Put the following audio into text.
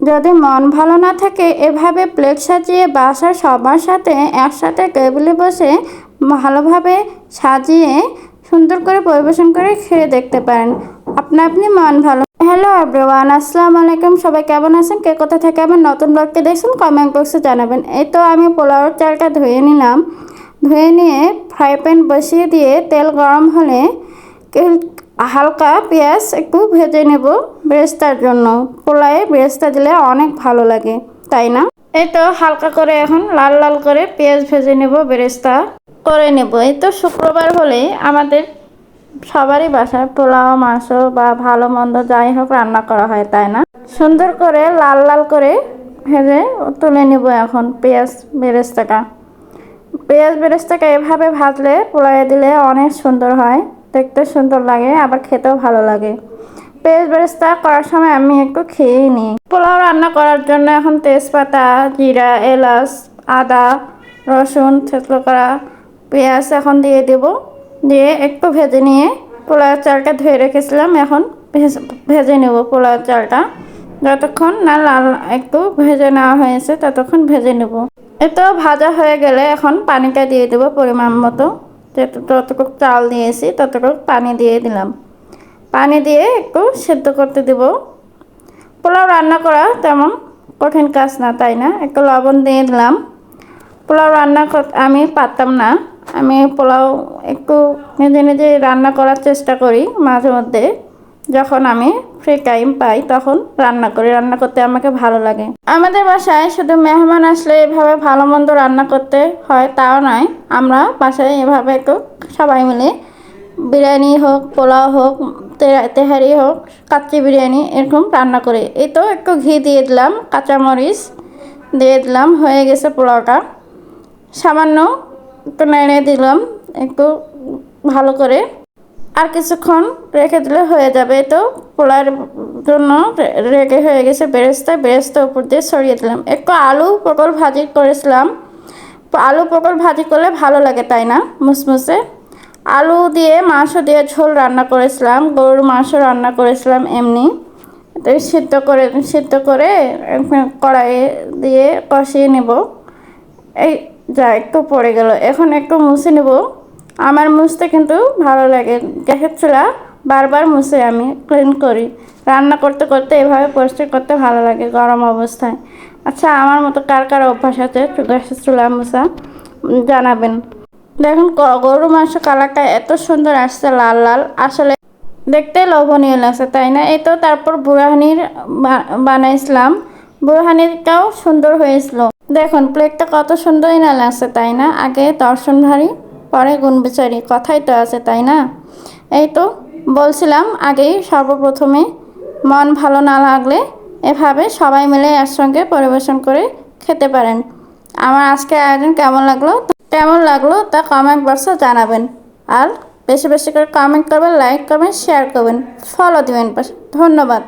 যদি মন ভালো না থাকে এভাবে প্লেট সাজিয়ে বাসার সবার সাথে একসাথে টেবিলে বসে ভালোভাবে সাজিয়ে সুন্দর করে পরিবেশন করে খেয়ে দেখতে পারেন। আপনি মন ভালো। হ্যালো এভরিওয়ান, আসসালামু আলাইকুম। সবাই কেমন আছেন? কে কোথা থেকে আমার নতুন ব্লগটি দেখছেন কমেন্ট বক্সে জানাবেন। এই তো আমি পোলাওর চালটা ধুয়ে নিলাম। ধুয়ে নিয়ে ফ্রাই প্যান বসিয়ে দিয়ে তেল গরম হলে হালকা পেঁয়াজ একটু ভেজে নেব বেরেস্তার জন্য। পোলাওয়ে বেরেস্তা দিলে অনেক ভালো লাগে, তাই না? এই তো হালকা করে এখন লাল লাল করে পেঁয়াজ ভেজে নেব, বেরেস্তা করে নেব। এই তো শুক্রবার হলে আমাদের সবারই বাসায় পোলাও মাংস বা ভালো মন্দ যাই হোক রান্না করা হয়, তাই না? সুন্দর করে লাল লাল করে ভেজে তুলে নেব এখন পেঁয়াজ বেরেস্তাটা এভাবে ভাজলে পোলাওয়ে দিলে অনেক সুন্দর হয়, দেখতে সুন্দর লাগে, আবার খেতেও ভালো লাগে। পেঁয়াজ বেরেস্তা করার সময় আমি একটু খেয়েই নিই। পোলাও রান্না করার জন্য এখন তেজপাতা, জিরা, এলাচ, আদা, রসুন থেঁতো করা, পেঁয়াজ এখন দিয়ে দেব। দিয়ে একটু ভেজে নিয়ে পোলাওয়ের চালটা ধুয়ে রেখেছিলাম এখন ভেজে নেব পোলাওয়ের চালটা। যতক্ষণ না লাল একটু ভেজে নেওয়া হয়েছে ততক্ষণ ভেজে নেব। এতো ভাজা হয়ে গেলে এখন পানিটা দিয়ে দেবো পরিমাণ মতো। যতটুকু চাল দিয়েছি ততটুকু পানি দিয়ে দিলাম। পানি দিয়ে একটু সেদ্ধ করতে দেব। পোলাও রান্না করা তেমন কঠিন কাজ না, তাই না? একটু লবণ দিয়ে দিলাম। পোলাও রান্না আমি পারতাম না। আমি পোলাও একটু নিজে নিজে রান্না করার চেষ্টা করি মাঝে মধ্যে। যখন আমি ফ্রি টাইম পাই তখন রান্না করি। রান্না করতে আমাকে ভালো লাগে। আমাদের বাসায় শুধু মেহমান আসলে এভাবে ভালো মন্দ রান্না করতে হয় তাও নয়, আমরা বাসায় এভাবে একটু সবাই মিলে বিরিয়ানি হোক, পোলাও হোক, তেহারি হোক, কাচ্চি বিরিয়ানি এরকম রান্না করি। এই তো একটু ঘি দিয়ে দিলাম, কাঁচামরিচ দিয়ে দিলাম, হয়ে গেছে পোলাওটা। সামান্য একটু নেড়ে দিলাম একটু ভালো করে, আর কিছুক্ষণ রেখে দিলে হয়ে যাবে। তো পোলার জন্য রেডি হয়ে গেছে বেরেস্তা উপর দিয়ে ছড়িয়ে দিলাম। একটু আলু পটল ভাজি করেছিলাম। আলু পটল ভাজি করলে ভালো লাগে, তাই না? মুসমুসে আলু দিয়ে মাংস দিয়ে ঝোল রান্না করেছিলাম, গরুর মাংস রান্না করেছিলাম এমনি। তো সিদ্ধ করে কড়াইয়ে দিয়ে কষিয়ে নেব। এই যা একটু পড়ে গেল, এখন একটু মুছে নেব। আমার মুছতে কিন্তু ভালো লাগে। গ্যাসের চুলা বারবার মুছে আমি ক্লিন করি। রান্না করতে করতে এভাবে পরিষ্কার করতে ভালো লাগে গরম অবস্থায়। আচ্ছা, আমার মতো কার কার অভ্যাস আছে গ্যাসের চুলা মুছা জানাবেন। দেখুন গরু মাংস কালারটা এত সুন্দর আসছে, লাল লাল, আসলে দেখতে লোভনীয় লাগছে, তাই না? এই তো তারপর বুড়াহানির বানাইছিলাম। বুড়াহানিটাও সুন্দর হয়েছিল। দেখুন প্লেটটা কত সুন্দরই না লাগছে, তাই না? আগে দর্শনধারী পরে গুণবিচারী, কথাই তো আছে, তাই না? এই তো বলছিলাম আগেই, সর্বপ্রথমে মন ভালো না লাগলে এভাবে সবাই মিলে একসঙ্গে পরিবেশন করে খেতে পারেন। আমার আজকে আয়োজন কেমন লাগলো তা কমেন্ট বক্সে জানাবেন। আর বেশি বেশি করে কমেন্ট করবেন, লাইক করবেন, শেয়ার করবেন, ফলো দিবেন পাশে। ধন্যবাদ।